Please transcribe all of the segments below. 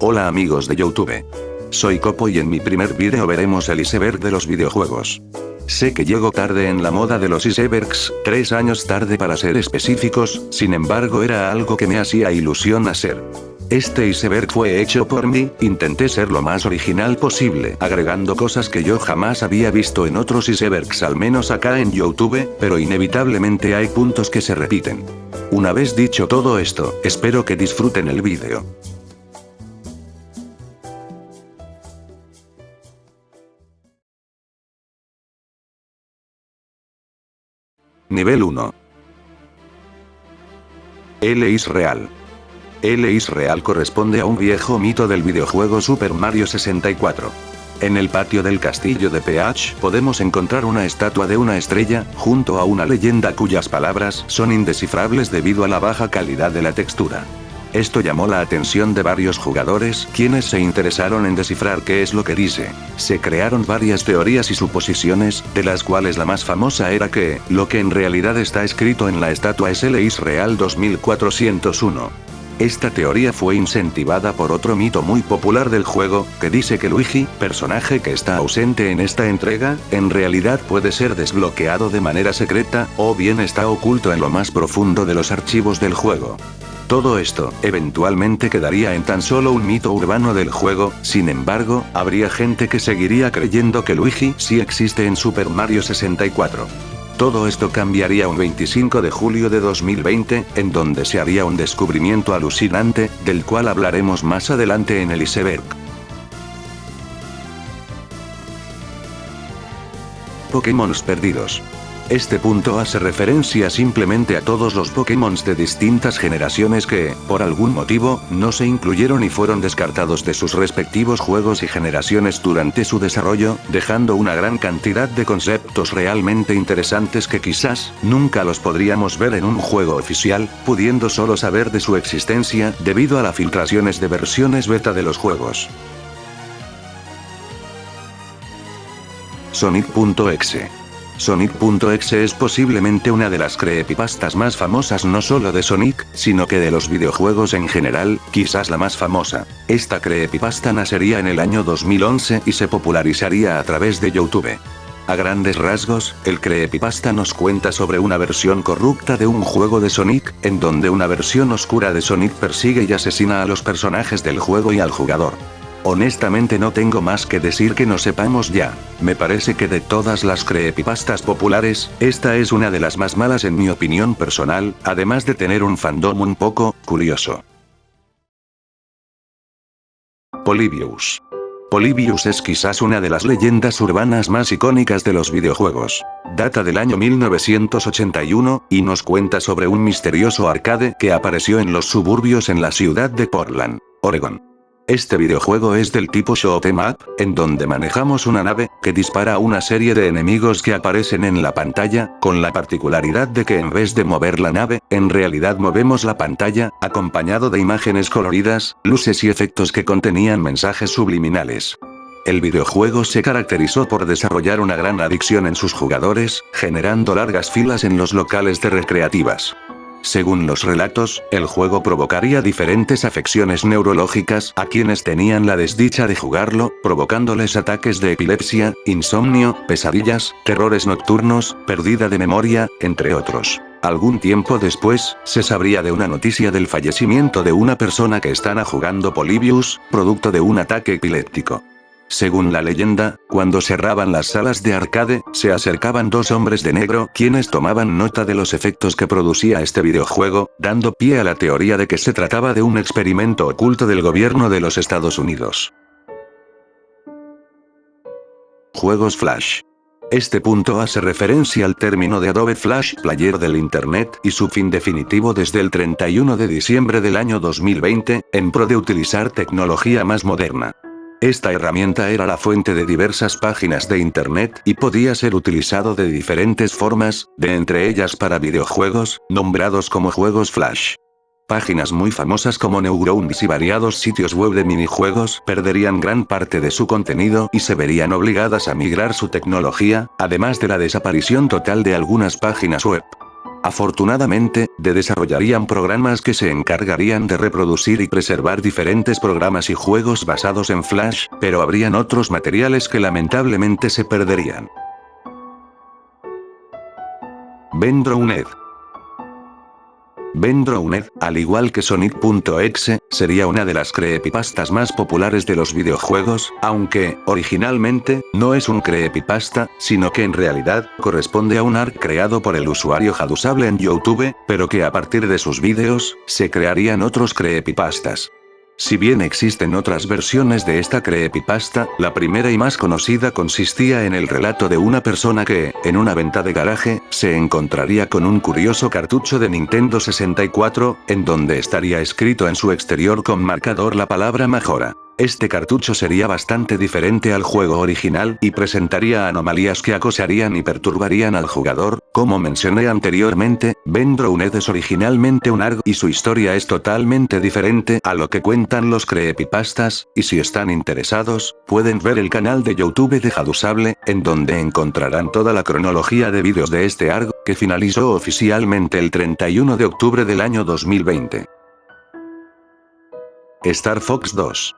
Hola amigos de YouTube. Soy Copo y en mi primer vídeo veremos el iceberg de los videojuegos. Sé que llego tarde en la moda de los icebergs, 3 años tarde para ser específicos, sin embargo era algo que me hacía ilusión hacer. Este iceberg fue hecho por mí, intenté ser lo más original posible, agregando cosas que yo jamás había visto en otros icebergs, al menos acá en YouTube, pero inevitablemente hay puntos que se repiten. Una vez dicho todo esto, espero que disfruten el vídeo. Nivel 1. El is real. El is real corresponde a un viejo mito del videojuego Super Mario 64. En el patio del castillo de Peach podemos encontrar una estatua de una estrella, junto a una leyenda cuyas palabras son indescifrables debido a la baja calidad de la textura. Esto llamó la atención de varios jugadores, quienes se interesaron en descifrar qué es lo que dice. Se crearon varias teorías y suposiciones, de las cuales la más famosa era que, lo que en realidad está escrito en la estatua es el is real 2401. Esta teoría fue incentivada por otro mito muy popular del juego, que dice que Luigi, personaje que está ausente en esta entrega, en realidad puede ser desbloqueado de manera secreta, o bien está oculto en lo más profundo de los archivos del juego. Todo esto, eventualmente quedaría en tan solo un mito urbano del juego, sin embargo, habría gente que seguiría creyendo que Luigi sí existe en Super Mario 64. Todo esto cambiaría un 25 de julio de 2020, en donde se haría un descubrimiento alucinante, del cual hablaremos más adelante en el iceberg. Pokémon perdidos. Este punto hace referencia simplemente a todos los Pokémon de distintas generaciones que, por algún motivo, no se incluyeron y fueron descartados de sus respectivos juegos y generaciones durante su desarrollo, dejando una gran cantidad de conceptos realmente interesantes que quizás, nunca los podríamos ver en un juego oficial, pudiendo solo saber de su existencia, debido a las filtraciones de versiones beta de los juegos. Sonic.exe. Sonic.exe es posiblemente una de las creepypastas más famosas no solo de Sonic, sino que de los videojuegos en general, quizás la más famosa. Esta creepypasta nacería en el año 2011 y se popularizaría a través de YouTube. A grandes rasgos, el creepypasta nos cuenta sobre una versión corrupta de un juego de Sonic, en donde una versión oscura de Sonic persigue y asesina a los personajes del juego y al jugador. Honestamente no tengo más que decir que no sepamos ya. Me parece que de todas las creepypastas populares, esta es una de las más malas en mi opinión personal, además de tener un fandom un poco curioso. Polybius. Polybius es quizás una de las leyendas urbanas más icónicas de los videojuegos. Data del año 1981, y nos cuenta sobre un misterioso arcade que apareció en los suburbios en la ciudad de Portland, Oregón. Este videojuego es del tipo shoot 'em up, en donde manejamos una nave, que dispara a una serie de enemigos que aparecen en la pantalla, con la particularidad de que en vez de mover la nave, en realidad movemos la pantalla, acompañado de imágenes coloridas, luces y efectos que contenían mensajes subliminales. El videojuego se caracterizó por desarrollar una gran adicción en sus jugadores, generando largas filas en los locales de recreativas. Según los relatos, el juego provocaría diferentes afecciones neurológicas a quienes tenían la desdicha de jugarlo, provocándoles ataques de epilepsia, insomnio, pesadillas, terrores nocturnos, pérdida de memoria, entre otros. Algún tiempo después, se sabría de una noticia del fallecimiento de una persona que estaba jugando Polybius, producto de un ataque epiléptico. Según la leyenda, cuando cerraban las salas de arcade, se acercaban 2 hombres de negro quienes tomaban nota de los efectos que producía este videojuego, dando pie a la teoría de que se trataba de un experimento oculto del gobierno de los Estados Unidos. Juegos Flash. Este punto hace referencia al término de Adobe Flash Player del Internet y su fin definitivo desde el 31 de diciembre del año 2020, en pro de utilizar tecnología más moderna. Esta herramienta era la fuente de diversas páginas de internet y podía ser utilizado de diferentes formas, de entre ellas para videojuegos, nombrados como juegos Flash. Páginas muy famosas como Newgrounds y variados sitios web de minijuegos perderían gran parte de su contenido y se verían obligadas a migrar su tecnología, además de la desaparición total de algunas páginas web. Afortunadamente, desarrollarían programas que se encargarían de reproducir y preservar diferentes programas y juegos basados en Flash, pero habrían otros materiales que lamentablemente se perderían. Ben Drowned. Ben Drowned, al igual que Sonic.exe, sería una de las creepypastas más populares de los videojuegos, aunque, originalmente, no es un creepypasta, sino que en realidad, corresponde a un ARC creado por el usuario Hadusable en YouTube, pero que a partir de sus vídeos, se crearían otros creepypastas. Si bien existen otras versiones de esta creepypasta, la primera y más conocida consistía en el relato de una persona que, en una venta de garaje, se encontraría con un curioso cartucho de Nintendo 64, en donde estaría escrito en su exterior con marcador la palabra Majora. Este cartucho sería bastante diferente al juego original y presentaría anomalías que acosarían y perturbarían al jugador. Como mencioné anteriormente, Ben Drowned es originalmente un ARG y su historia es totalmente diferente a lo que cuentan los creepypastas, y si están interesados, pueden ver el canal de YouTube de Hadusable, en donde encontrarán toda la cronología de vídeos de este ARG, que finalizó oficialmente el 31 de octubre del año 2020. Star Fox 2.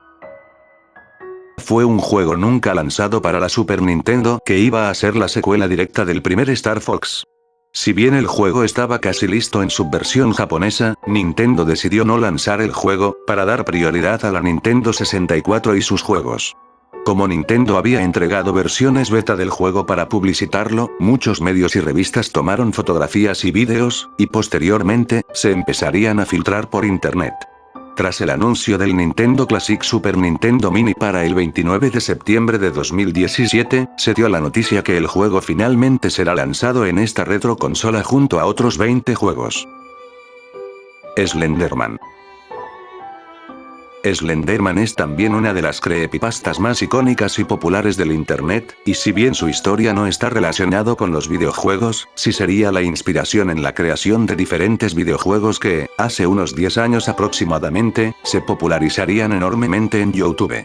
Fue un juego nunca lanzado para la Super Nintendo que iba a ser la secuela directa del primer Star Fox. Si bien el juego estaba casi listo en su versión japonesa, Nintendo decidió no lanzar el juego, para dar prioridad a la Nintendo 64 y sus juegos. Como Nintendo había entregado versiones beta del juego para publicitarlo, muchos medios y revistas tomaron fotografías y vídeos, y posteriormente, se empezarían a filtrar por internet. Tras el anuncio del Nintendo Classic Super Nintendo Mini para el 29 de septiembre de 2017, se dio la noticia que el juego finalmente será lanzado en esta retroconsola junto a otros 20 juegos. Slenderman. Slenderman es también una de las creepypastas más icónicas y populares del internet, y si bien su historia no está relacionado con los videojuegos, sí sería la inspiración en la creación de diferentes videojuegos que, hace unos 10 años aproximadamente, se popularizarían enormemente en YouTube.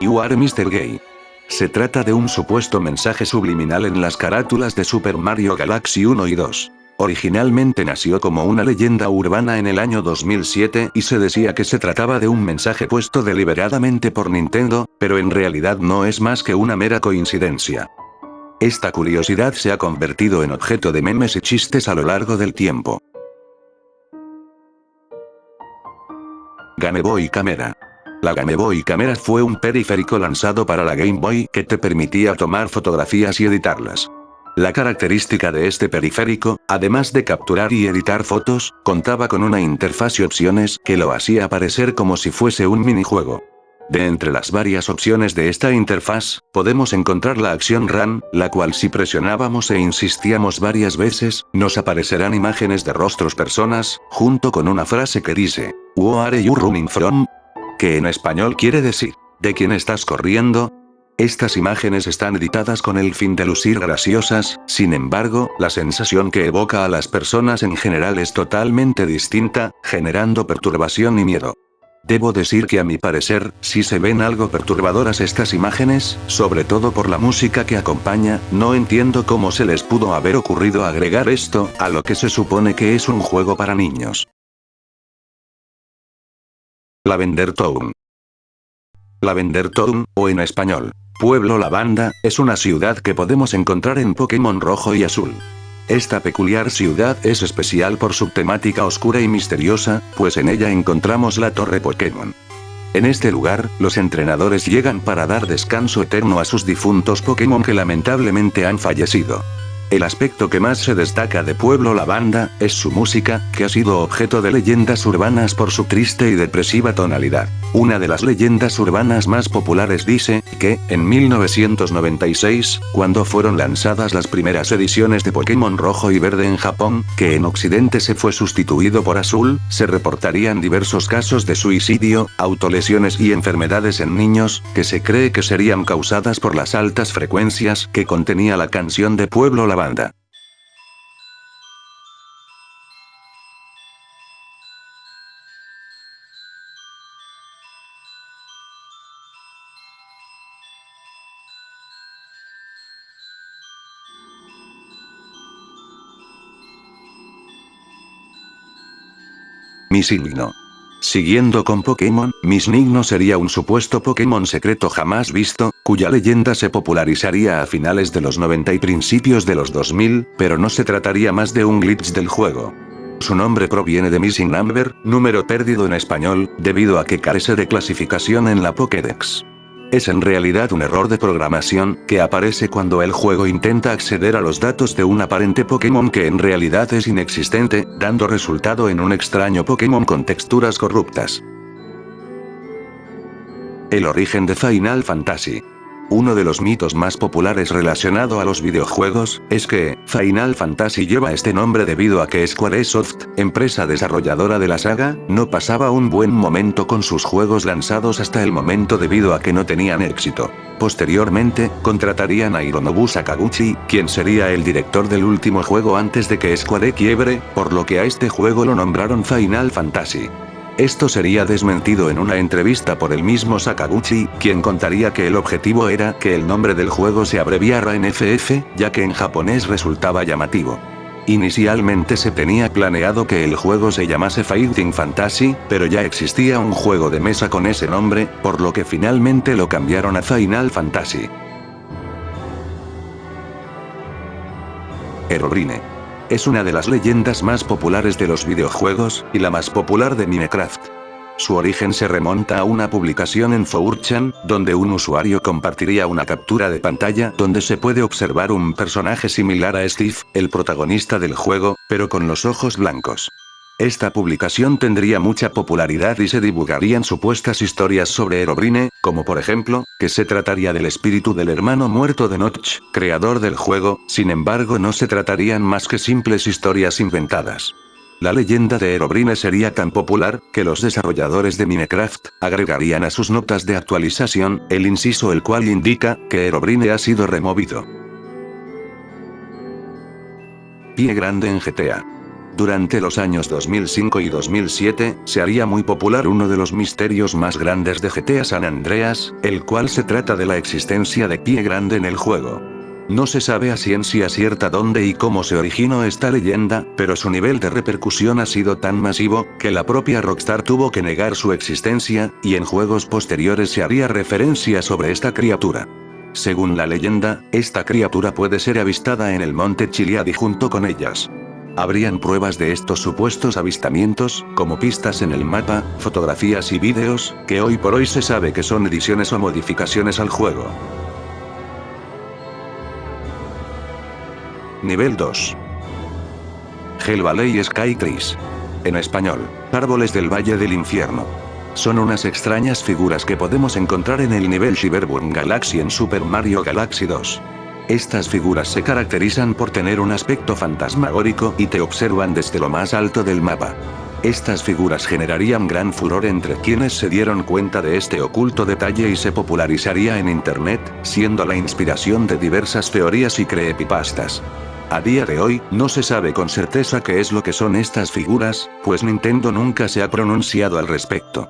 You are Mr. Gay. Se trata de un supuesto mensaje subliminal en las carátulas de Super Mario Galaxy 1 y 2. Originalmente nació como una leyenda urbana en el año 2007 y se decía que se trataba de un mensaje puesto deliberadamente por Nintendo, pero en realidad no es más que una mera coincidencia. Esta curiosidad se ha convertido en objeto de memes y chistes a lo largo del tiempo. Game Boy Camera. La Game Boy Camera fue un periférico lanzado para la Game Boy que te permitía tomar fotografías y editarlas. La característica de este periférico, además de capturar y editar fotos, contaba con una interfaz y opciones que lo hacía parecer como si fuese un minijuego. De entre las varias opciones de esta interfaz, podemos encontrar la acción Run, la cual si presionábamos e insistíamos varias veces, nos aparecerán imágenes de rostros personas, junto con una frase que dice, "Who are you running from?", que en español quiere decir, ¿de quién estás corriendo? Estas imágenes están editadas con el fin de lucir graciosas, sin embargo, la sensación que evoca a las personas en general es totalmente distinta, generando perturbación y miedo. Debo decir que a mi parecer, sí se ven algo perturbadoras estas imágenes, sobre todo por la música que acompaña. No entiendo cómo se les pudo haber ocurrido agregar esto, a lo que se supone que es un juego para niños. Lavender Town. Lavender Town, o en español, Pueblo Lavanda, es una ciudad que podemos encontrar en Pokémon Rojo y Azul. Esta peculiar ciudad es especial por su temática oscura y misteriosa, pues en ella encontramos la Torre Pokémon. En este lugar, los entrenadores llegan para dar descanso eterno a sus difuntos Pokémon que lamentablemente han fallecido. El aspecto que más se destaca de Pueblo Lavanda, es su música, que ha sido objeto de leyendas urbanas por su triste y depresiva tonalidad. Una de las leyendas urbanas más populares dice, que, en 1996, cuando fueron lanzadas las primeras ediciones de Pokémon Rojo y Verde en Japón, que en Occidente se fue sustituido por Azul, se reportarían diversos casos de suicidio, autolesiones y enfermedades en niños, que se cree que serían causadas por las altas frecuencias que contenía la canción de Pueblo Lavanda. Misnigno. Siguiendo con Pokémon, Misnigno sería un supuesto Pokémon secreto jamás visto, cuya leyenda se popularizaría a finales de los 90 y principios de los 2000, pero no se trataría más de un glitch del juego. Su nombre proviene de Missing Number, número perdido en español, debido a que carece de clasificación en la Pokédex. Es en realidad un error de programación, que aparece cuando el juego intenta acceder a los datos de un aparente Pokémon que en realidad es inexistente, dando resultado en un extraño Pokémon con texturas corruptas. El origen de Final Fantasy. Uno de los mitos más populares relacionado a los videojuegos, es que, Final Fantasy lleva este nombre debido a que Squaresoft, empresa desarrolladora de la saga, no pasaba un buen momento con sus juegos lanzados hasta el momento debido a que no tenían éxito. Posteriormente, contratarían a Hironobu Sakaguchi, quien sería el director del último juego antes de que Square quiebre, por lo que a este juego lo nombraron Final Fantasy. Esto sería desmentido en una entrevista por el mismo Sakaguchi, quien contaría que el objetivo era que el nombre del juego se abreviara en FF, ya que en japonés resultaba llamativo. Inicialmente se tenía planeado que el juego se llamase Fighting Fantasy, pero ya existía un juego de mesa con ese nombre, por lo que finalmente lo cambiaron a Final Fantasy. Herobrine. Es una de las leyendas más populares de los videojuegos, y la más popular de Minecraft. Su origen se remonta a una publicación en 4chan, donde un usuario compartiría una captura de pantalla donde se puede observar un personaje similar a Steve, el protagonista del juego, pero con los ojos blancos. Esta publicación tendría mucha popularidad y se divulgarían supuestas historias sobre Herobrine, como por ejemplo, que se trataría del espíritu del hermano muerto de Notch, creador del juego, sin embargo no se tratarían más que simples historias inventadas. La leyenda de Herobrine sería tan popular, que los desarrolladores de Minecraft, agregarían a sus notas de actualización, el inciso el cual indica, que Herobrine ha sido removido. Pie grande en GTA. Durante los años 2005 y 2007, se haría muy popular uno de los misterios más grandes de GTA San Andreas, el cual se trata de la existencia de Pie Grande en el juego. No se sabe a ciencia cierta dónde y cómo se originó esta leyenda, pero su nivel de repercusión ha sido tan masivo, que la propia Rockstar tuvo que negar su existencia, y en juegos posteriores se haría referencia sobre esta criatura. Según la leyenda, esta criatura puede ser avistada en el monte Chiliadi junto con ellas. Habrían pruebas de estos supuestos avistamientos, como pistas en el mapa, fotografías y vídeos, que hoy por hoy se sabe que son ediciones o modificaciones al juego. Nivel 2. Hell Valley Sky Trees. En español, Árboles del Valle del Infierno. Son unas extrañas figuras que podemos encontrar en el nivel Shiverburn Galaxy en Super Mario Galaxy 2. Estas figuras se caracterizan por tener un aspecto fantasmagórico y te observan desde lo más alto del mapa. Estas figuras generarían gran furor entre quienes se dieron cuenta de este oculto detalle y se popularizaría en internet, siendo la inspiración de diversas teorías y creepypastas. A día de hoy, no se sabe con certeza qué es lo que son estas figuras, pues Nintendo nunca se ha pronunciado al respecto.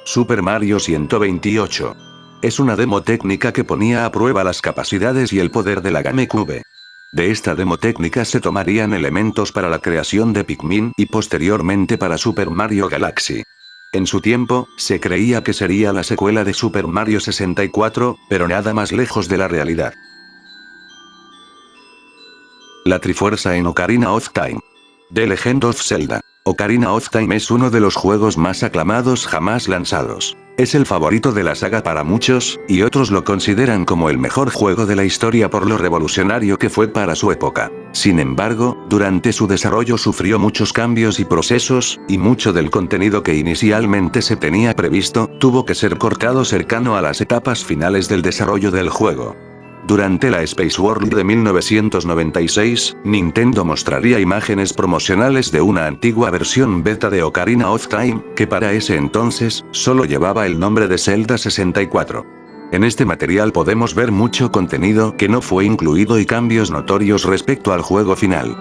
Super Mario 128. Es una demo técnica que ponía a prueba las capacidades y el poder de la GameCube. De esta demo técnica se tomarían elementos para la creación de Pikmin y posteriormente para Super Mario Galaxy. En su tiempo, se creía que sería la secuela de Super Mario 64, pero nada más lejos de la realidad. La Trifuerza en Ocarina of Time. The Legend of Zelda. Ocarina of Time es uno de los juegos más aclamados jamás lanzados. Es el favorito de la saga para muchos, y otros lo consideran como el mejor juego de la historia por lo revolucionario que fue para su época. Sin embargo, durante su desarrollo sufrió muchos cambios y procesos, y mucho del contenido que inicialmente se tenía previsto, tuvo que ser cortado cercano a las etapas finales del desarrollo del juego. Durante la Space World de 1996, Nintendo mostraría imágenes promocionales de una antigua versión beta de Ocarina of Time, que para ese entonces, solo llevaba el nombre de Zelda 64. En este material podemos ver mucho contenido que no fue incluido y cambios notorios respecto al juego final.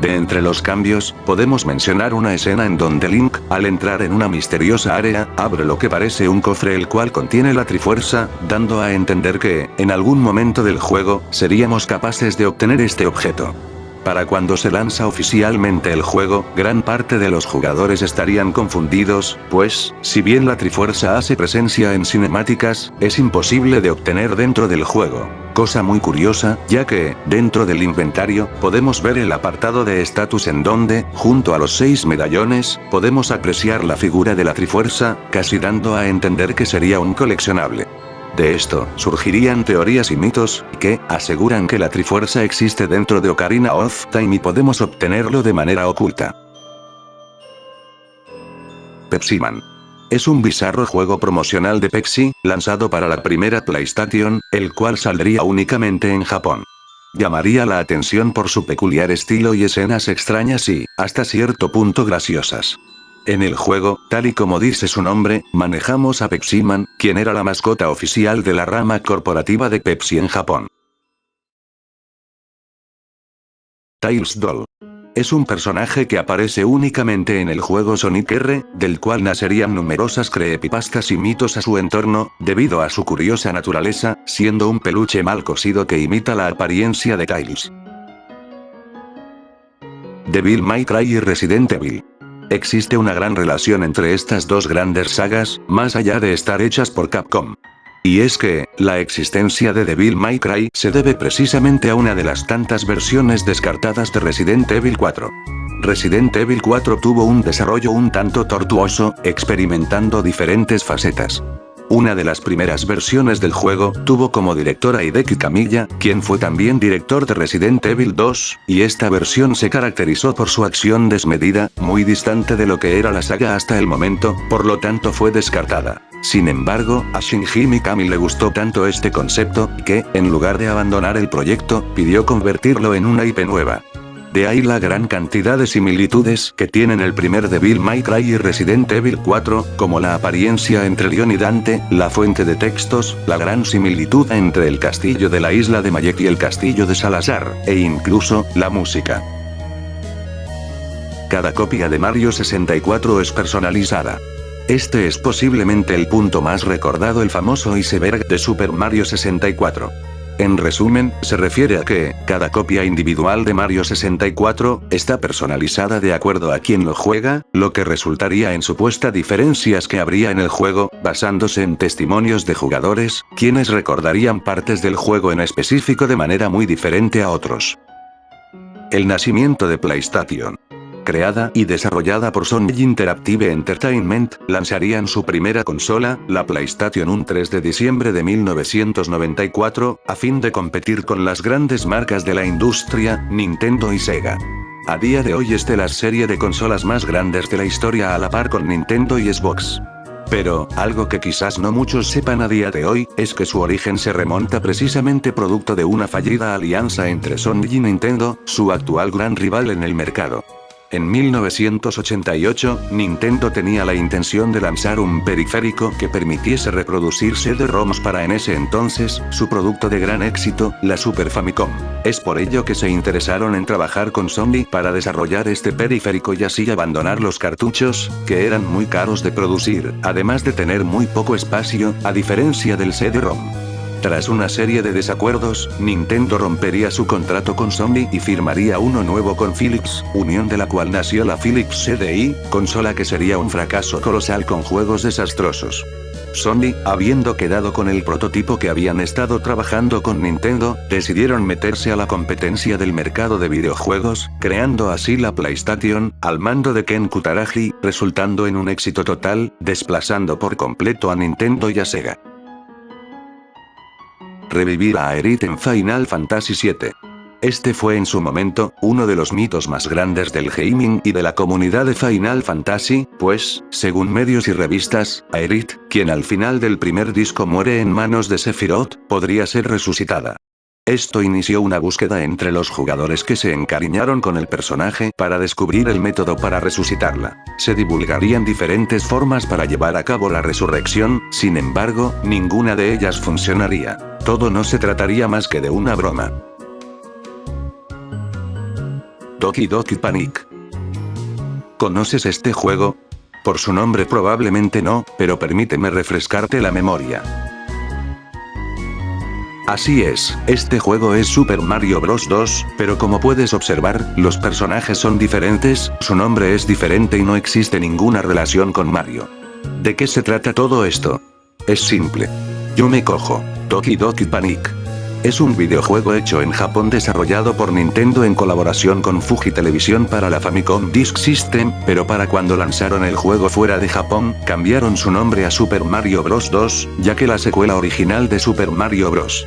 De entre los cambios, podemos mencionar una escena en donde Link, al entrar en una misteriosa área, abre lo que parece un cofre el cual contiene la Trifuerza, dando a entender que, en algún momento del juego, seríamos capaces de obtener este objeto. Para cuando se lanza oficialmente el juego, gran parte de los jugadores estarían confundidos, pues, si bien la Trifuerza hace presencia en cinemáticas, es imposible de obtener dentro del juego. Cosa muy curiosa, ya que, dentro del inventario, podemos ver el apartado de estatus en donde, junto a los 6 medallones, podemos apreciar la figura de la Trifuerza, casi dando a entender que sería un coleccionable. De esto, surgirían teorías y mitos, que aseguran que la Trifuerza existe dentro de Ocarina of Time y podemos obtenerlo de manera oculta. Pepsi-Man. Es un bizarro juego promocional de Pepsi, lanzado para la primera PlayStation, el cual saldría únicamente en Japón. Llamaría la atención por su peculiar estilo y escenas extrañas y, hasta cierto punto, graciosas. En el juego, tal y como dice su nombre, manejamos a Pepsi-Man, quien era la mascota oficial de la rama corporativa de Pepsi en Japón. Tails Doll. Es un personaje que aparece únicamente en el juego Sonic R, del cual nacerían numerosas creepypastas y mitos a su entorno, debido a su curiosa naturaleza, siendo un peluche mal cosido que imita la apariencia de Tails. Devil May Cry y Resident Evil. Existe una gran relación entre estas dos grandes sagas, más allá de estar hechas por Capcom. Y es que, la existencia de Devil May Cry se debe precisamente a una de las tantas versiones descartadas de Resident Evil 4. Resident Evil 4 tuvo un desarrollo un tanto tortuoso, experimentando diferentes facetas. Una de las primeras versiones del juego tuvo como director a Hideki Kamiya, quien fue también director de Resident Evil 2, y esta versión se caracterizó por su acción desmedida, muy distante de lo que era la saga hasta el momento, por lo tanto fue descartada. Sin embargo, a Shinji Mikami le gustó tanto este concepto, que, en lugar de abandonar el proyecto, pidió convertirlo en una IP nueva. De ahí la gran cantidad de similitudes que tienen el primer Devil May Cry y Resident Evil 4, como la apariencia entre Leon y Dante, la fuente de textos, la gran similitud entre el castillo de la isla de Mayek y el castillo de Salazar, e incluso, la música. Cada copia de Mario 64 es personalizada. Este es posiblemente el punto más recordado, el famoso iceberg de Super Mario 64. En resumen, se refiere a que, cada copia individual de Mario 64, está personalizada de acuerdo a quien lo juega, lo que resultaría en supuestas diferencias que habría en el juego, basándose en testimonios de jugadores, quienes recordarían partes del juego en específico de manera muy diferente a otros. El nacimiento de PlayStation. Creada y desarrollada por Sony Interactive Entertainment, lanzarían su primera consola, la PlayStation 1 3 de diciembre de 1994, a fin de competir con las grandes marcas de la industria, Nintendo y Sega. A día de hoy es de la serie de consolas más grandes de la historia a la par con Nintendo y Xbox. Pero, algo que quizás no muchos sepan a día de hoy, es que su origen se remonta precisamente producto de una fallida alianza entre Sony y Nintendo, su actual gran rival en el mercado. En 1988, Nintendo tenía la intención de lanzar un periférico que permitiese reproducir CD-ROMs para en ese entonces, su producto de gran éxito, la Super Famicom. Es por ello que se interesaron en trabajar con Sony para desarrollar este periférico y así abandonar los cartuchos, que eran muy caros de producir, además de tener muy poco espacio, a diferencia del CD-ROM. Tras una serie de desacuerdos, Nintendo rompería su contrato con Sony y firmaría uno nuevo con Philips, unión de la cual nació la Philips CDI, consola que sería un fracaso colosal con juegos desastrosos. Sony, habiendo quedado con el prototipo que habían estado trabajando con Nintendo, decidieron meterse a la competencia del mercado de videojuegos, creando así la PlayStation, al mando de Ken Kutaragi, resultando en un éxito total, desplazando por completo a Nintendo y a Sega. Revivir a Aerith en Final Fantasy VII. Este fue en su momento, uno de los mitos más grandes del gaming y de la comunidad de Final Fantasy, pues, según medios y revistas, Aerith, quien al final del primer disco muere en manos de Sephiroth, podría ser resucitada. Esto inició una búsqueda entre los jugadores que se encariñaron con el personaje para descubrir el método para resucitarla. Se divulgarían diferentes formas para llevar a cabo la resurrección, sin embargo, ninguna de ellas funcionaría. Todo no se trataría más que de una broma. Doki Doki Panic. ¿Conoces este juego? Por su nombre probablemente no, pero permíteme refrescarte la memoria. Así es, este juego es Super Mario Bros. 2, pero como puedes observar, los personajes son diferentes, su nombre es diferente y no existe ninguna relación con Mario. ¿De qué se trata todo esto? Es simple. Yume Koho, Doki Doki Panic. Es un videojuego hecho en Japón desarrollado por Nintendo en colaboración con Fuji Television para la Famicom Disk System, pero para cuando lanzaron el juego fuera de Japón, cambiaron su nombre a Super Mario Bros. 2, ya que la secuela original de Super Mario Bros.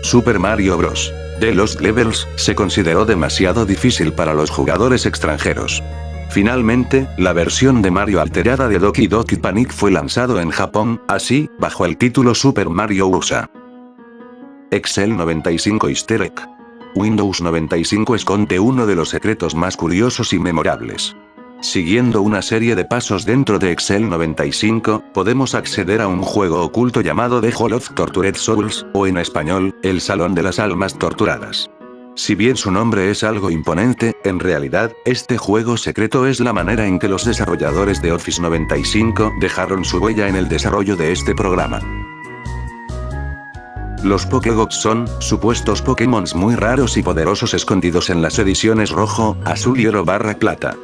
Super Mario Bros. The Lost Levels, se consideró demasiado difícil para los jugadores extranjeros. Finalmente, la versión de Mario alterada de Doki Doki Panic fue lanzado en Japón, así, bajo el título Super Mario USA. Excel 95 Easter egg. Windows 95 esconde uno de los secretos más curiosos y memorables. Siguiendo una serie de pasos dentro de Excel 95, podemos acceder a un juego oculto llamado The Hall of Tortured Souls, o en español, el Salón de las Almas Torturadas. Si bien su nombre es algo imponente, en realidad, este juego secreto es la manera en que los desarrolladores de Office 95 dejaron su huella en el desarrollo de este programa. Los Pokégogs son, supuestos Pokémons muy raros y poderosos escondidos en las ediciones rojo, azul y oro/plata.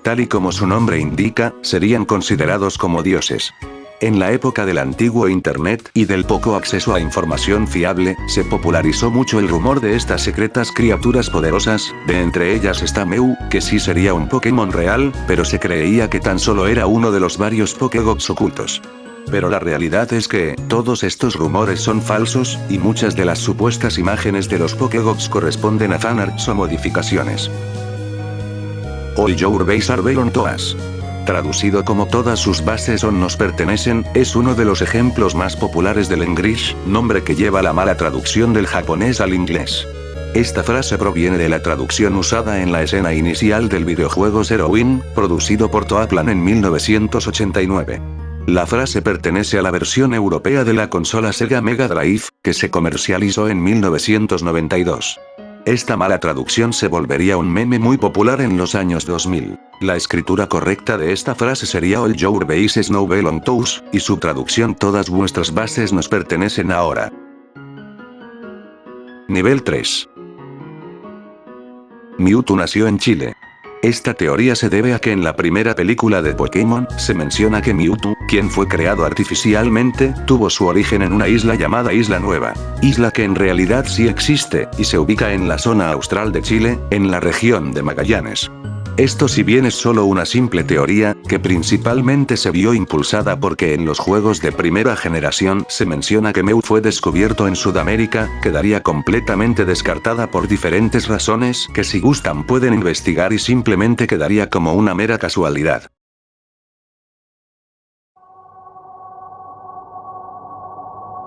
Tal y como su nombre indica, serían considerados como dioses. En la época del antiguo Internet y del poco acceso a información fiable, se popularizó mucho el rumor de estas secretas criaturas poderosas, de entre ellas está Mew, que sí sería un Pokémon real, pero se creía que tan solo era uno de los varios Pokégogs ocultos. Pero la realidad es que, todos estos rumores son falsos, y muchas de las supuestas imágenes de los Pokégogs corresponden a fanarts o modificaciones. All your base are belong to us. Traducido como todas sus bases nos pertenecen, es uno de los ejemplos más populares del English, nombre que lleva la mala traducción del japonés al inglés. Esta frase proviene de la traducción usada en la escena inicial del videojuego Zero Win, producido por Toaplan en 1989. La frase pertenece a la versión europea de la consola Sega Mega Drive, que se comercializó en 1992. Esta mala traducción se volvería un meme muy popular en los años 2000. La escritura correcta de esta frase sería All your bases now belong to us, y su traducción todas vuestras bases nos pertenecen ahora. Nivel 3. Mewtwo nació en Chile. Esta teoría se debe a que en la primera película de Pokémon, se menciona que Mewtwo, quien fue creado artificialmente, tuvo su origen en una isla llamada Isla Nueva. Isla que en realidad sí existe, y se ubica en la zona austral de Chile, en la región de Magallanes. Esto si bien es solo una simple teoría, que principalmente se vio impulsada porque en los juegos de primera generación se menciona que Mew fue descubierto en Sudamérica, quedaría completamente descartada por diferentes razones que si gustan pueden investigar y simplemente quedaría como una mera casualidad.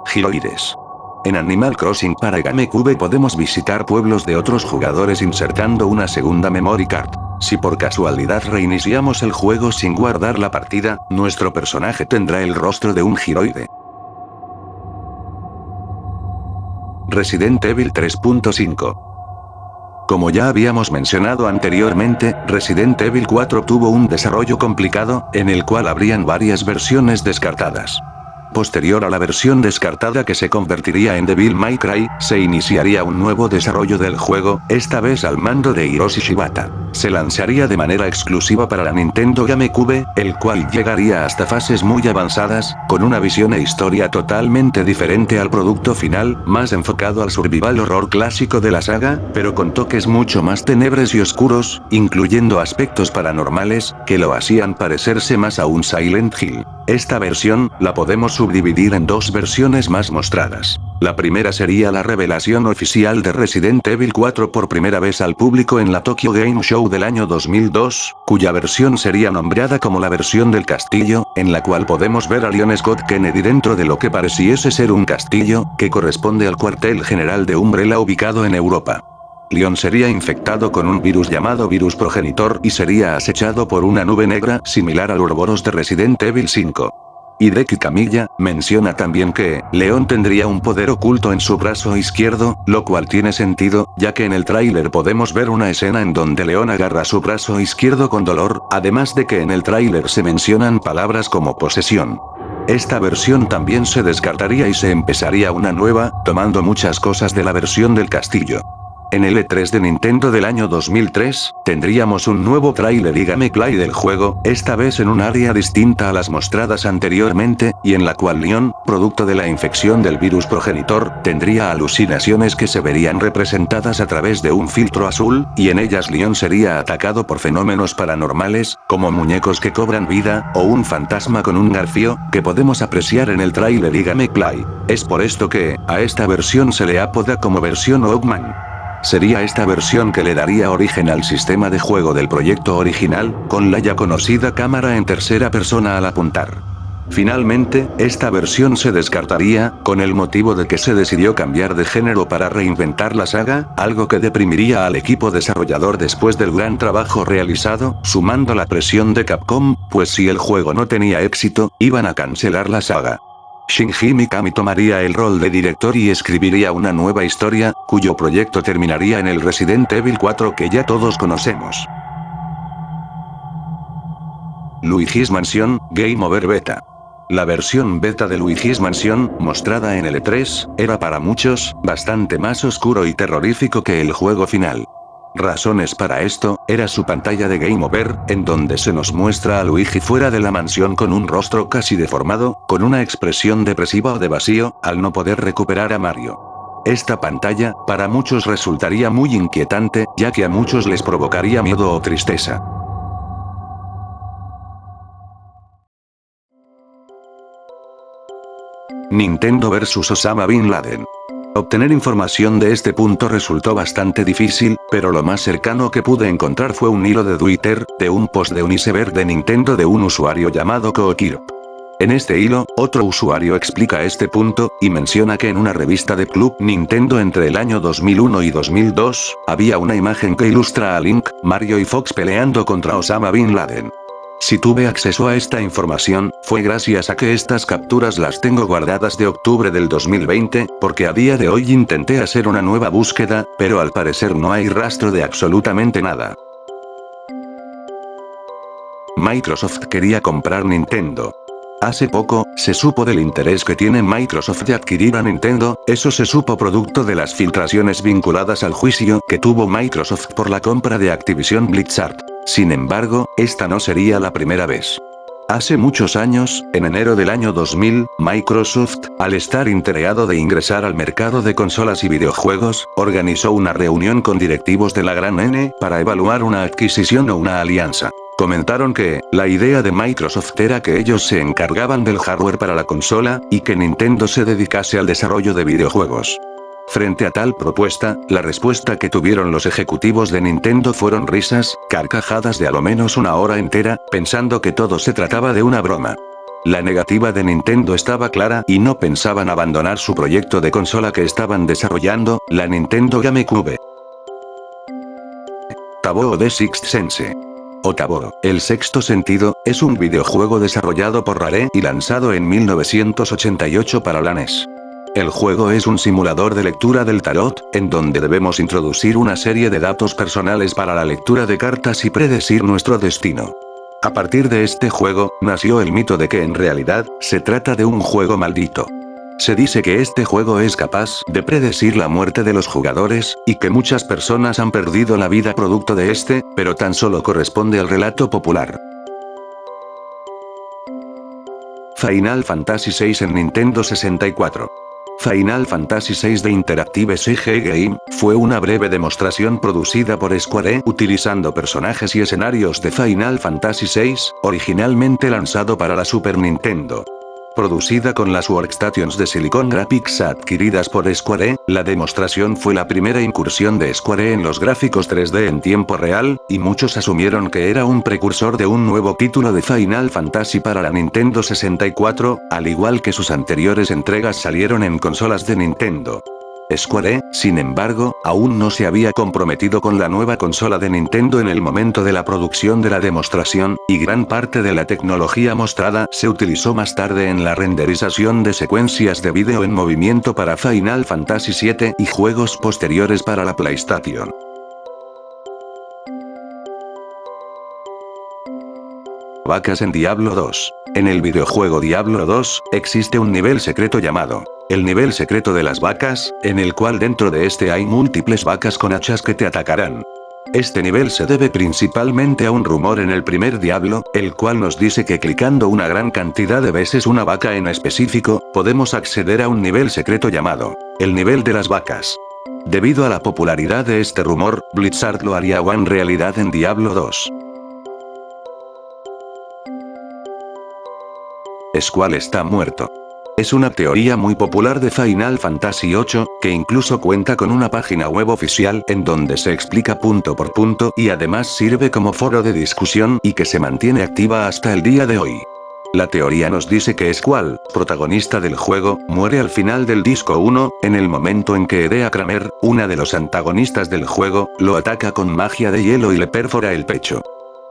Giroides. En Animal Crossing para GameCube podemos visitar pueblos de otros jugadores insertando una segunda memory card. Si por casualidad reiniciamos el juego sin guardar la partida, nuestro personaje tendrá el rostro de un giroide. Resident Evil 3.5. Como ya habíamos mencionado anteriormente, Resident Evil 4 tuvo un desarrollo complicado, en el cual habrían varias versiones descartadas. Posterior a la versión descartada que se convertiría en Devil May Cry, se iniciaría un nuevo desarrollo del juego, esta vez al mando de Hiroshi Shibata. Se lanzaría de manera exclusiva para la Nintendo GameCube, el cual llegaría hasta fases muy avanzadas, con una visión e historia totalmente diferente al producto final, más enfocado al survival horror clásico de la saga, pero con toques mucho más tenebres y oscuros, incluyendo aspectos paranormales, que lo hacían parecerse más a un Silent Hill. Esta versión, la podemos subdividir en dos versiones más mostradas. La primera sería la revelación oficial de Resident Evil 4 por primera vez al público en la Tokyo Game Show del año 2002, cuya versión sería nombrada como la versión del castillo, en la cual podemos ver a Leon Scott Kennedy dentro de lo que pareciese ser un castillo, que corresponde al cuartel general de Umbrella ubicado en Europa. Leon sería infectado con un virus llamado virus progenitor y sería acechado por una nube negra similar al Ouroboros de Resident Evil 5. Hideki Kamiya menciona también que Leon tendría un poder oculto en su brazo izquierdo, lo cual tiene sentido, ya que en el tráiler podemos ver una escena en donde Leon agarra su brazo izquierdo con dolor, además de que en el tráiler se mencionan palabras como posesión. esta versión también se descartaría y se empezaría una nueva, tomando muchas cosas de la versión del castillo. En el E3 de Nintendo del año 2003, tendríamos un nuevo tráiler y gameplay del juego, esta vez en un área distinta a las mostradas anteriormente, y en la cual Leon, producto de la infección del virus progenitor, tendría alucinaciones que se verían representadas a través de un filtro azul, y en ellas Leon sería atacado por fenómenos paranormales, como muñecos que cobran vida, o un fantasma con un garfio, que podemos apreciar en el tráiler y gameplay. Es por esto que, a esta versión se le apoda como versión Oakman. Sería esta versión que le daría origen al sistema de juego del proyecto original, con la ya conocida cámara en tercera persona al apuntar. Finalmente, esta versión se descartaría, con el motivo de que se decidió cambiar de género para reinventar la saga, algo que deprimiría al equipo desarrollador después del gran trabajo realizado, sumando la presión de Capcom, pues si el juego no tenía éxito, iban a cancelar la saga. Shinji Mikami tomaría el rol de director y escribiría una nueva historia, cuyo proyecto terminaría en el Resident Evil 4 que ya todos conocemos. Luigi's Mansion, Game Over Beta. La versión beta de Luigi's Mansion, mostrada en el E3, era para muchos, bastante más oscuro y terrorífico que el juego final. Razones para esto, era su pantalla de Game Over, en donde se nos muestra a Luigi fuera de la mansión con un rostro casi deformado, con una expresión depresiva o de vacío, al no poder recuperar a Mario. Esta pantalla, para muchos resultaría muy inquietante, ya que a muchos les provocaría miedo o tristeza. Nintendo vs Osama Bin Laden. Obtener información de este punto resultó bastante difícil, pero lo más cercano que pude encontrar fue un hilo de Twitter, de un post de un iceberg de Nintendo de un usuario llamado Kookirp. En este hilo, otro usuario explica este punto, y menciona que en una revista de Club Nintendo entre el año 2001 y 2002, había una imagen que ilustra a Link, Mario y Fox peleando contra Osama Bin Laden. Si tuve acceso a esta información, fue gracias a que estas capturas las tengo guardadas de octubre del 2020, porque a día de hoy intenté hacer una nueva búsqueda, pero al parecer no hay rastro de absolutamente nada. Microsoft quería comprar Nintendo. Hace poco, se supo del interés que tiene Microsoft de adquirir a Nintendo, eso se supo producto de las filtraciones vinculadas al juicio que tuvo Microsoft por la compra de Activision Blizzard. Sin embargo, esta no sería la primera vez. Hace muchos años, en enero del año 2000, Microsoft, al estar interesado de ingresar al mercado de consolas y videojuegos, organizó una reunión con directivos de la Gran N para evaluar una adquisición o una alianza. Comentaron que, la idea de Microsoft era que ellos se encargaban del hardware para la consola, y que Nintendo se dedicase al desarrollo de videojuegos. Frente a tal propuesta, la respuesta que tuvieron los ejecutivos de Nintendo fueron risas, carcajadas de a lo menos una hora entera, pensando que todo se trataba de una broma. La negativa de Nintendo estaba clara y no pensaban abandonar su proyecto de consola que estaban desarrollando, la Nintendo GameCube. Taboo The Sixth Sense. O Taboo, El Sexto Sentido, es un videojuego desarrollado por Rare y lanzado en 1988 para la NES. El juego es un simulador de lectura del tarot, en donde debemos introducir una serie de datos personales para la lectura de cartas y predecir nuestro destino. A partir de este juego, nació el mito de que en realidad, se trata de un juego maldito. Se dice que este juego es capaz de predecir la muerte de los jugadores, y que muchas personas han perdido la vida producto de este, pero tan solo corresponde al relato popular. Final Fantasy VI en Nintendo 64. Final Fantasy VI de Interactive CG Game, fue una breve demostración producida por Square utilizando personajes y escenarios de Final Fantasy VI, originalmente lanzado para la Super Nintendo. Producida con las workstations de Silicon Graphics adquiridas por Square, la demostración fue la primera incursión de Square en los gráficos 3D en tiempo real, y muchos asumieron que era un precursor de un nuevo título de Final Fantasy para la Nintendo 64, al igual que sus anteriores entregas salieron en consolas de Nintendo. Square, sin embargo, aún no se había comprometido con la nueva consola de Nintendo en el momento de la producción de la demostración, y gran parte de la tecnología mostrada se utilizó más tarde en la renderización de secuencias de vídeo en movimiento para Final Fantasy VII y juegos posteriores para la PlayStation. Vacas en Diablo 2. En el videojuego Diablo 2, existe un nivel secreto llamado el nivel secreto de las vacas, en el cual dentro de este hay múltiples vacas con hachas que te atacarán. Este nivel se debe principalmente a un rumor en el primer Diablo, el cual nos dice que clicando una gran cantidad de veces una vaca en específico, podemos acceder a un nivel secreto llamado el nivel de las vacas. Debido a la popularidad de este rumor, Blizzard lo haría una realidad en Diablo 2. Squall está muerto. Es una teoría muy popular de Final Fantasy VIII, que incluso cuenta con una página web oficial en donde se explica punto por punto y además sirve como foro de discusión y que se mantiene activa hasta el día de hoy. La teoría nos dice que Squall, protagonista del juego, muere al final del disco 1, en el momento en que Edea Kramer, una de los antagonistas del juego, lo ataca con magia de hielo y le perfora el pecho.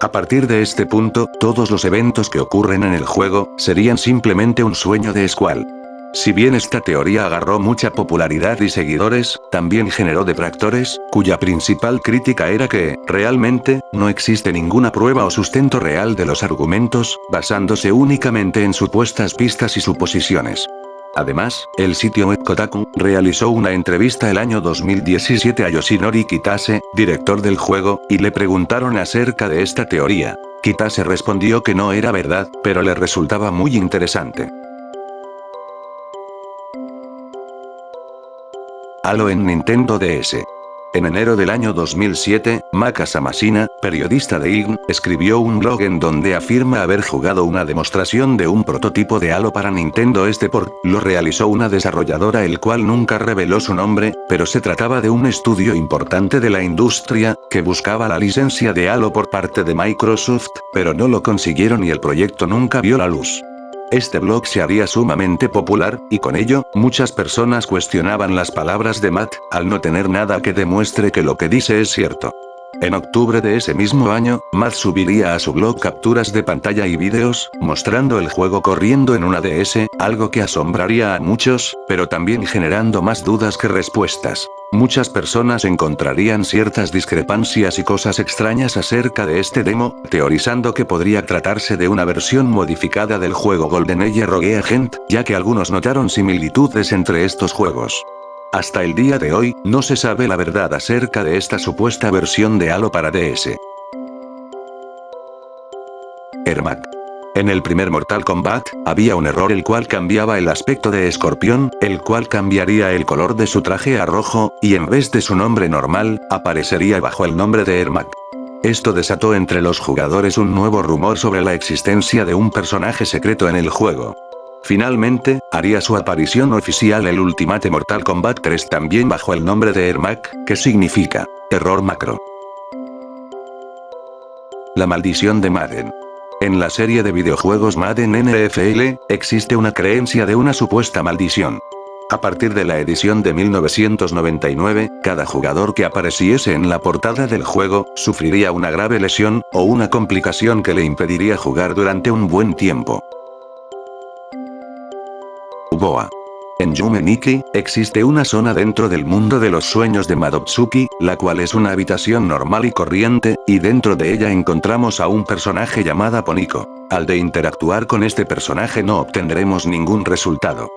A partir de este punto, todos los eventos que ocurren en el juego, serían simplemente un sueño de Squall. Si bien esta teoría agarró mucha popularidad y seguidores, también generó detractores, cuya principal crítica era que, realmente, no existe ninguna prueba o sustento real de los argumentos, basándose únicamente en supuestas pistas y suposiciones. Además, el sitio web Kotaku realizó una entrevista el año 2017 a Yoshinori Kitase, director del juego, y le preguntaron acerca de esta teoría. Kitase respondió que no era verdad, pero le resultaba muy interesante. Halo en Nintendo DS. En enero del año 2007, Maka Samashina, periodista de IGN, escribió un blog en donde afirma haber jugado una demostración de un prototipo de Halo para Nintendo lo realizó una desarrolladora el cual nunca reveló su nombre, pero se trataba de un estudio importante de la industria, que buscaba la licencia de Halo por parte de Microsoft, pero no lo consiguieron y el proyecto nunca vio la luz. Este blog se haría sumamente popular, y con ello, muchas personas cuestionaban las palabras de Matt, al no tener nada que demuestre que lo que dice es cierto. En octubre de ese mismo año, Matt subiría a su blog capturas de pantalla y vídeos, mostrando el juego corriendo en una DS, algo que asombraría a muchos, pero también generando más dudas que respuestas. Muchas personas encontrarían ciertas discrepancias y cosas extrañas acerca de este demo, teorizando que podría tratarse de una versión modificada del juego GoldenEye Rogue Agent, ya que algunos notaron similitudes entre estos juegos. Hasta el día de hoy, no se sabe la verdad acerca de esta supuesta versión de Halo para DS. Ermac. En el primer Mortal Kombat, había un error el cual cambiaba el aspecto de Escorpión, el cual cambiaría el color de su traje a rojo, y en vez de su nombre normal, aparecería bajo el nombre de Ermac. Esto desató entre los jugadores un nuevo rumor sobre la existencia de un personaje secreto en el juego. Finalmente, haría su aparición oficial el Ultimate Mortal Kombat 3 también bajo el nombre de Ermac, que significa error macro. La maldición de Madden. En la serie de videojuegos Madden NFL, existe una creencia de una supuesta maldición. A partir de la edición de 1999, cada jugador que apareciese en la portada del juego, sufriría una grave lesión, o una complicación que le impediría jugar durante un buen tiempo. Boa. En Yume Nikki, existe una zona dentro del mundo de los sueños de Madotsuki, la cual es una habitación normal y corriente, y dentro de ella encontramos a un personaje llamado Poniko. Al de interactuar con este personaje no obtendremos ningún resultado.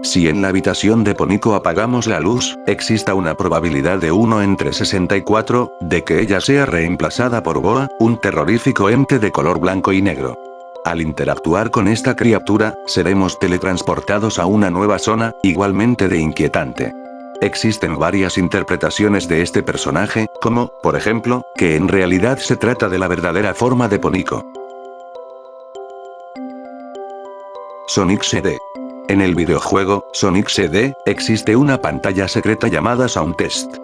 Si en la habitación de Poniko apagamos la luz, exista una probabilidad de 1 entre 64, de que ella sea reemplazada por Boa, un terrorífico ente de color blanco y negro. Al interactuar con esta criatura, seremos teletransportados a una nueva zona, igualmente de inquietante. Existen varias interpretaciones de este personaje, como, por ejemplo, que en realidad se trata de la verdadera forma de Poniko. Sonic CD. En el videojuego, Sonic CD, existe una pantalla secreta llamada Sound Test.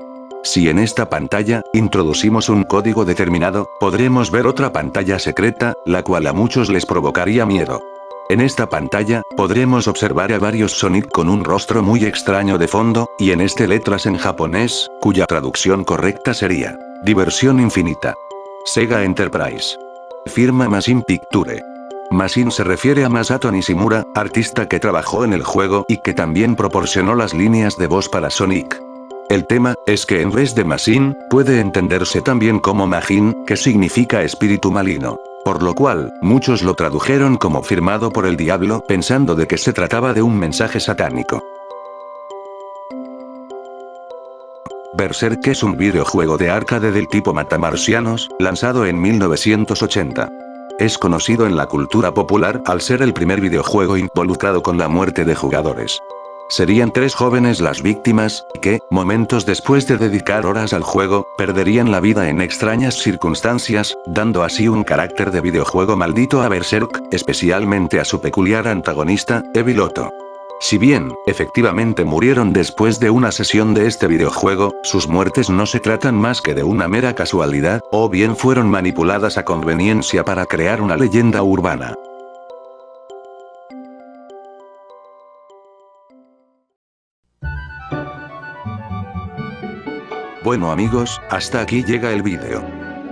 Si en esta pantalla, introducimos un código determinado, podremos ver otra pantalla secreta, la cual a muchos les provocaría miedo. En esta pantalla, podremos observar a varios Sonic con un rostro muy extraño de fondo, y en este letras en japonés, cuya traducción correcta sería, diversión infinita. Sega Enterprise. Firma Masin Picture. Masin se refiere a Masato Nishimura, artista que trabajó en el juego y que también proporcionó las líneas de voz para Sonic. El tema, es que en vez de Masin, puede entenderse también como Majin, que significa espíritu maligno. Por lo cual, muchos lo tradujeron como firmado por el diablo pensando de que se trataba de un mensaje satánico. Berserk es un videojuego de arcade del tipo matamarcianos, lanzado en 1980. Es conocido en la cultura popular al ser el primer videojuego involucrado con la muerte de jugadores. Serían 3 jóvenes las víctimas, que, momentos después de dedicar horas al juego, perderían la vida en extrañas circunstancias, dando así un carácter de videojuego maldito a Berserk, especialmente a su peculiar antagonista, Evil Otto. Si bien, efectivamente murieron después de una sesión de este videojuego, sus muertes no se tratan más que de una mera casualidad, o bien fueron manipuladas a conveniencia para crear una leyenda urbana. Bueno amigos, hasta aquí llega el vídeo.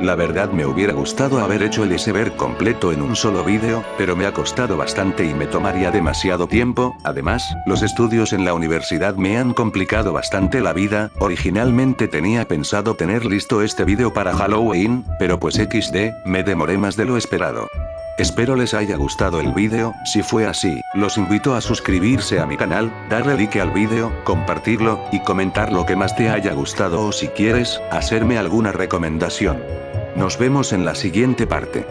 La verdad me hubiera gustado haber hecho el iceberg completo en un solo vídeo, pero me ha costado bastante y me tomaría demasiado tiempo. Además, los estudios en la universidad me han complicado bastante la vida. Originalmente tenía pensado tener listo este vídeo para Halloween, pero pues XD, me demoré más de lo esperado. Espero les haya gustado el vídeo. Si fue así, los invito a suscribirse a mi canal, darle like al vídeo, compartirlo, y comentar lo que más te haya gustado o si quieres, hacerme alguna recomendación. Nos vemos en la siguiente parte.